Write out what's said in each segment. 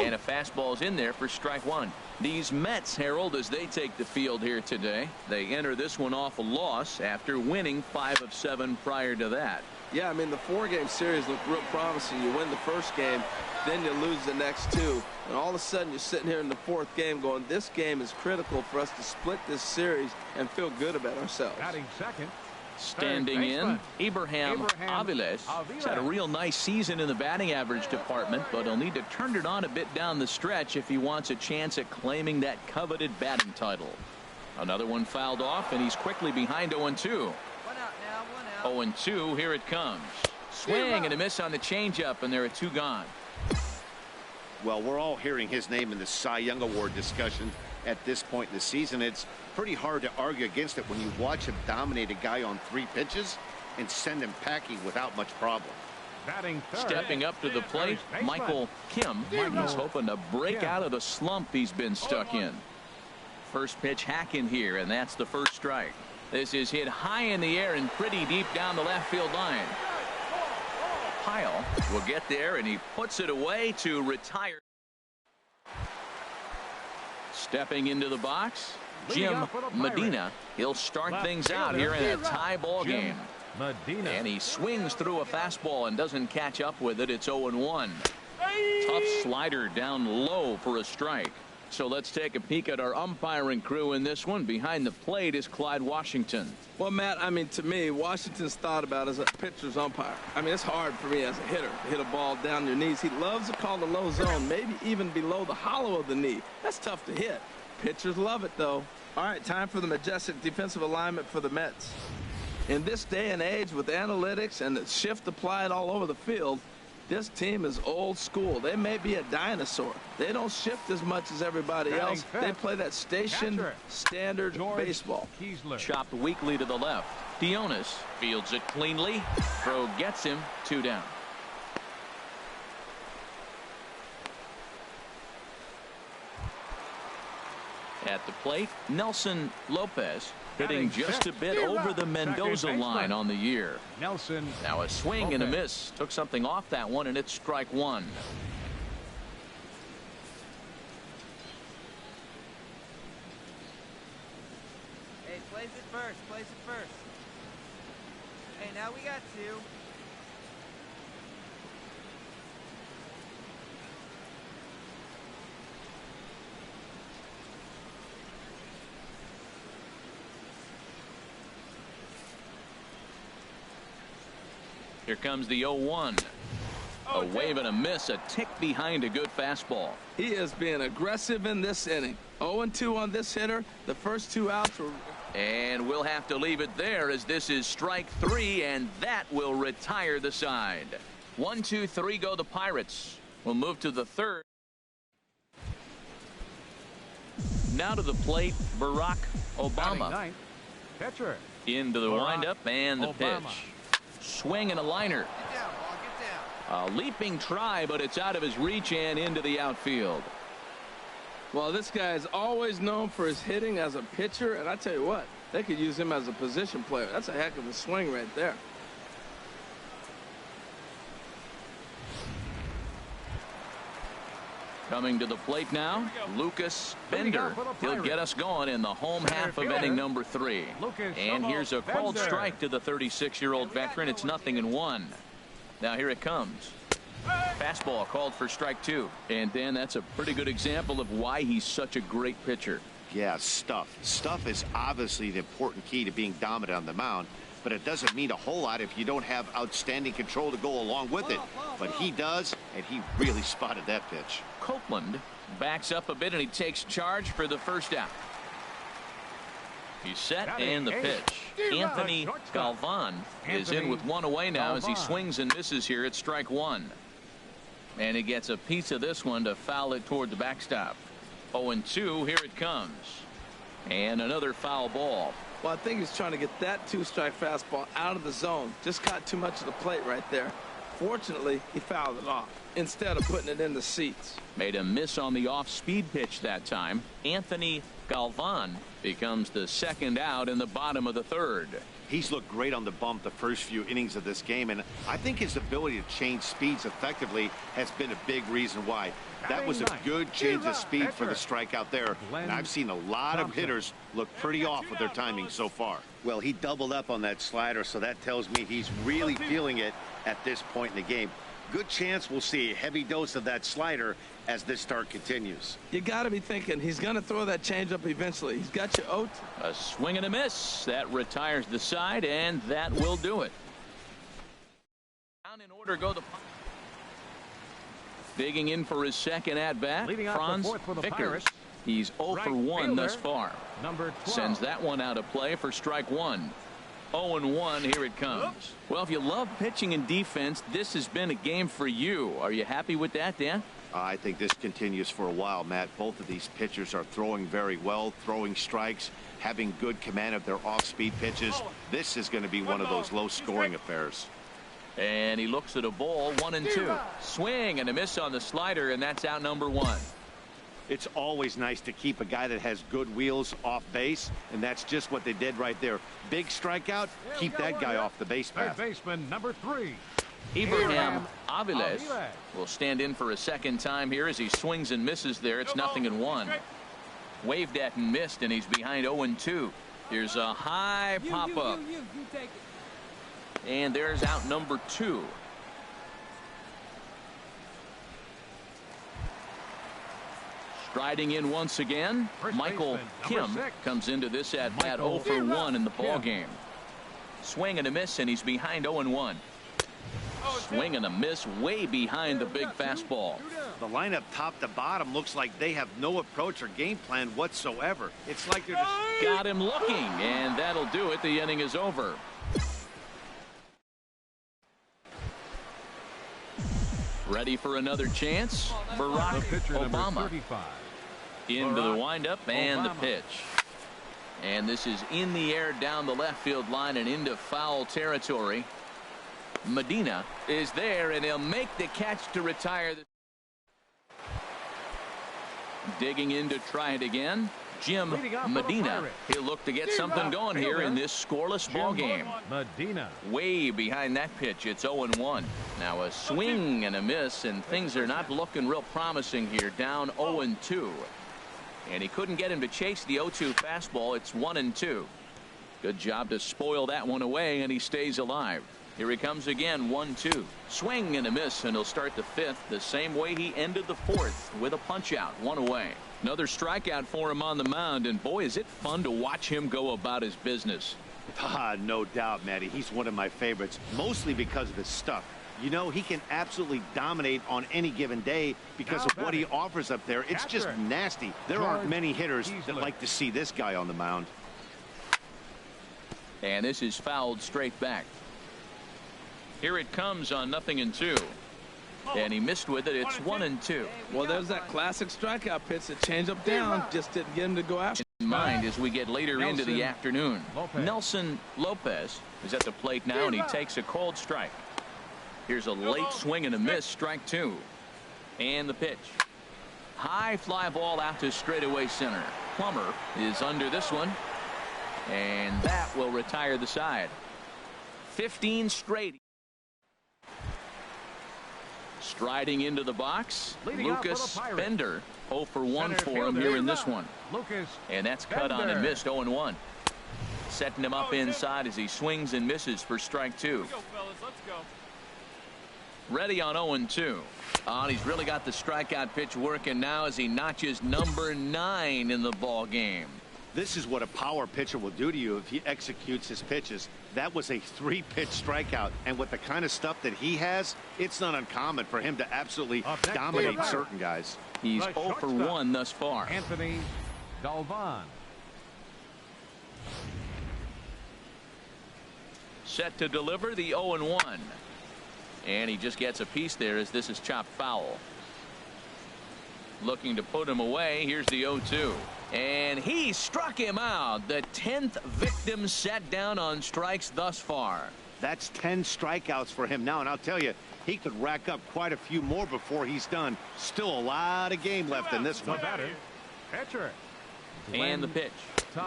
And a fastball's in there for strike one. These Mets, Harold, as they take the field here today, they enter this one off a loss after winning 5 of 7 prior to that. Yeah, I mean, the 4-game series looked real promising. You win the first game, then you lose the next 2. And all of a sudden, you're sitting here in the 4th game going, this game is critical for us to split this series and feel good about ourselves. Batting second. Standing in, Abraham Aviles. He's had a real nice season in the batting average department, but he'll need to turn it on a bit down the stretch if he wants a chance at claiming that coveted batting title. Another one fouled off, and he's quickly behind 0-2. 0-2, here it comes. Swing and a miss on the changeup, and there are 2 gone. Well, we're all hearing his name in the Cy Young Award discussion at this point in the season. It's pretty hard to argue against it when you watch him dominate a guy on 3 pitches and send him packing without much problem. Stepping up to the plate, Michael Kim. He's hoping to break out of the slump he's been stuck in. First pitch hack in here, and that's the first strike. This is hit high in the air and pretty deep down the left field line. Pyle will get there, and he puts it away to retire. Stepping into the box, Jim Medina. He'll start things out here in a tie ball game. And he swings through a fastball and doesn't catch up with it. It's 0-1. Tough slider down low for a strike. So let's take a peek at our umpiring crew in this one. Behind the plate is Clyde Washington. Well, Matt, I mean, to me, Washington's thought about as a pitcher's umpire. I mean, it's hard for me as a hitter to hit a ball down your knees. He loves to call the low zone, maybe even below the hollow of the knee. That's tough to hit. Pitchers love it, though. All right, time for the majestic defensive alignment for the Mets. In this day and age with analytics and the shift applied all over the field, this team is old school. They may be a dinosaur. They don't shift as much as everybody else. They play that station standard baseball. Chopped weakly to the left. Dionis fields it cleanly. Throw gets him. 2 down. At the plate, Nelson Lopez hitting just a bit over the Mendoza line on the year. Nelson. Now a swing and a miss. Took something off that one, and it's strike 1. Hey, place it first. Place it first. Hey, now we got 2. Here comes the 0-1. A wave and a miss, a tick behind a good fastball. He is being aggressive in this inning. 0-2 on this hitter. The first 2 outs were... And we'll have to leave it there as this is strike 3, and that will retire the side. 1, 2, 3 go the Pirates. We'll move to the 3rd. Now to the plate, Barak Obama. Pitcher. Into the windup and the pitch. Swing and a liner. Get down, ball, get down. A leaping try, but it's out of his reach and into the outfield. Well, this guy is always known for his hitting as a pitcher, and I tell you what, they could use him as a position player. That's a heck of a swing right there. Coming to the plate now, Lucas Bender. He'll get us going in the home half of inning number 3. And here's a called strike to the 36-year-old veteran. It's 0-1. Now here it comes. Fastball called for strike 2. And Dan, that's a pretty good example of why he's such a great pitcher. Yeah, stuff. Stuff is obviously the important key to being dominant on the mound, but it doesn't mean a whole lot if you don't have outstanding control to go along with it. But he does, and he really spotted that pitch. Copeland backs up a bit, and he takes charge for the first out. He's set, and the pitch. Anthony Galvan is in with 1 away now as he swings and misses here at strike 1. And he gets a piece of this one to foul it toward the backstop. 0-2, here it comes. And another foul ball. Well, I think he's trying to get that 2-strike fastball out of the zone. Just caught too much of the plate right there. Fortunately, he fouled it off instead of putting it in the seats. Made a miss on the off-speed pitch that time. Anthony Galvan becomes the second out in the bottom of the 3rd. He's looked great on the bump the first few innings of this game, and I think his ability to change speeds effectively has been a big reason why. That was a good change of speed for the strikeout there, and I've seen a lot of hitters look pretty off with their timing so far. Well, he doubled up on that slider, so that tells me he's really feeling it at this point in the game. Good chance we'll see a heavy dose of that slider as this start continues. You got to be thinking he's going to throw that changeup eventually. He's got you out. A swing and a miss. That retires the side, and that will do it. Down in order go the digging in for his second at bat. Franz Vickers. He's 0 for 1 thus far. Sends that one out of play for strike one. 0-1, here it comes. Well, if you love pitching and defense, this has been a game for you. Are you happy with that, Dan? I think this continues for a while, Matt. Both of these pitchers are throwing very well, throwing strikes, having good command of their off-speed pitches. This is going to be one of those low-scoring affairs. And he looks at a ball, 1-2. Swing and a miss on the slider, and that's out number one. It's always nice to keep a guy that has good wheels off base, and that's just what they did right there. Big strikeout, keep that guy off the base path. Third baseman number 3. Ibrahim Aviles will stand in for a second time here as he swings and misses there. It's 0-1. Waved at and missed, and he's behind 0-2. Here's a high pop-up. And there's out number 2. Striding in once again, Michael Kim comes into this at bat 0 for 1 in the ball game. Swing and a miss, and he's behind 0-1. Swing and a miss, way behind the big fastball. The lineup top to bottom looks like they have no approach or game plan whatsoever. It's like they're just... Got him looking, and that'll do it. The inning is over. Ready for another chance? Barak Obama into the windup and the pitch. And this is in the air down the left field line and into foul territory. Medina is there, and he'll make the catch to retire. Digging in to try it again. Jim Medina. He'll look to get something going here in this scoreless ball game. Medina Way behind that pitch. It's 0-1. Now a swing and a miss, and things are not looking real promising here. Down 0-2. And he couldn't get him to chase the 0-2 fastball. It's 1-2. Good job to spoil that one away, and he stays alive. Here he comes again, 1-2. Swing and a miss, and he'll start the fifth the same way he ended the fourth, with a punch out, one away. Another strikeout for him on the mound, and boy, is it fun to watch him go about his business. No doubt, Matty. He's one of my favorites, mostly because of his stuff. You know, he can absolutely dominate on any given day because of what he offers up there. It's just nasty. There aren't many hitters that like to see this guy on the mound. And this is fouled straight back. Here it comes on 0-2. And he missed with it. It's 1-2. Well, there's that classic strikeout pitch that changed up down. Just didn't get him to go after. In mind as we get later into the afternoon. Nelson Lopez is at the plate now, and he takes a cold strike. Here's a late swing and a miss, strike two. And the pitch. High fly ball out to straightaway center. Plummer is under this one. And that will retire the side. 15 straight. Striding into the box, Lucas Bender. 0 for 1 for him here in this one. And that's cut on and missed. 0-1. Setting him up inside as he swings and misses for strike two. Ready on 0-2. And he's really got the strikeout pitch working now as he notches number 9 in the ball game. This is what a power pitcher will do to you if he executes his pitches. That was a 3-pitch strikeout, and with the kind of stuff that he has, it's not uncommon for him to absolutely dominate certain guys. He's 0 for 1 thus far. Anthony Galvan. Set to deliver the 0-1. And he just gets a piece there as this is chopped foul. Looking to put him away. Here's the 0-2. And he struck him out. The 10th victim set down on strikes thus far. That's 10 strikeouts for him now, and I'll tell you, he could rack up quite a few more before he's done. Still a lot of game left in this one. Pitcher. And the pitch.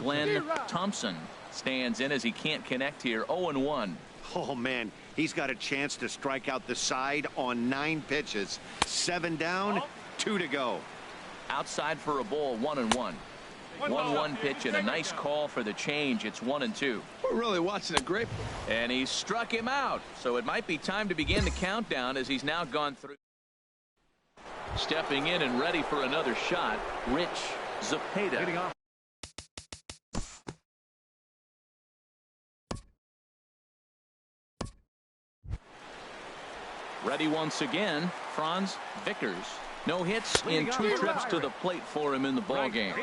Glenn Thompson Stands in as he can't connect here. 0-1. Oh, man, he's got a chance to strike out the side on 9 pitches. 7 down, 2 to go. Outside for a ball. 1-1. 1-1 pitch and a nice call for the change. It's 1-2. We're really watching a great. And he struck him out. So it might be time to begin the countdown as he's now gone through. Stepping in and ready for another shot, Rich Zapata. Ready once again, Franz Vickers. No hits in 2 trips to the plate for him in the ballgame.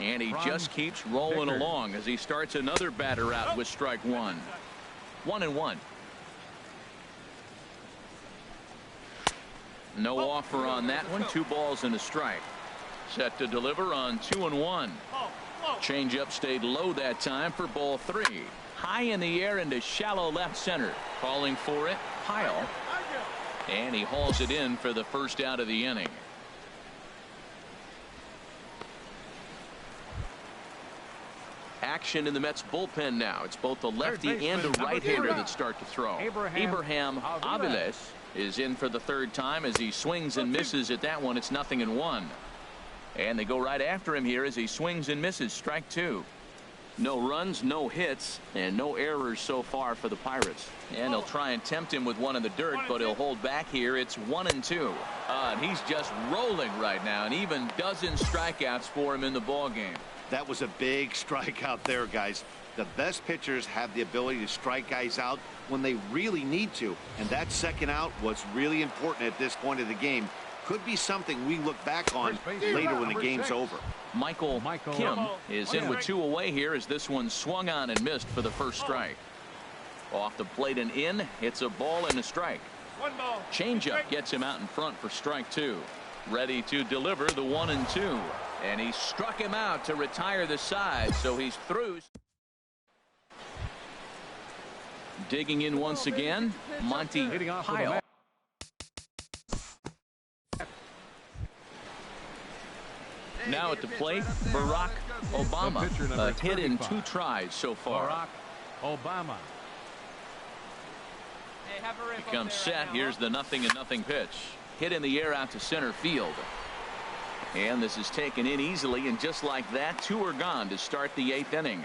And he just keeps rolling along as he starts another batter out with strike 1. 1-1. No offer on that one. 2 balls and a strike. Set to deliver on 2-1. Changeup stayed low that time for ball 3. High in the air into shallow left center. Calling for it, Pyle. And he hauls it in for the first out of the inning. Action in the Mets bullpen now. It's both the lefty and the right-hander that start to throw. Abraham Aviles is in for the 3rd time as he swings and misses at that one. It's 0-1. And they go right after him here as he swings and misses. Strike 2. No runs, no hits, and no errors so far for the Pirates. And they'll try and tempt him with one in the dirt, but he'll hold back here. It's 1-2. And he's just rolling right now, and even dozens strikeouts for him in the ballgame. That was a big strikeout there, guys. The best pitchers have the ability to strike guys out when they really need to, and that second out was really important at this point of the game. Could be something we look back on later when the game's over. Michael Kim is in with 2 away here as this one swung on and missed for the first strike. Off the plate and in. It's a ball and a strike. Changeup gets him out in front for strike 2. Ready to deliver the 1-2. And he struck him out to retire the side, so he's through. Digging in once again, Monty Pyle. Now at the plate, Barak Obama. A hit in 2 tries so far. Barak Obama. He comes set. Here's the 0-0 pitch. Hit in the air out to center field. And this is taken in easily, and just like that, 2 are gone to start the 8th inning.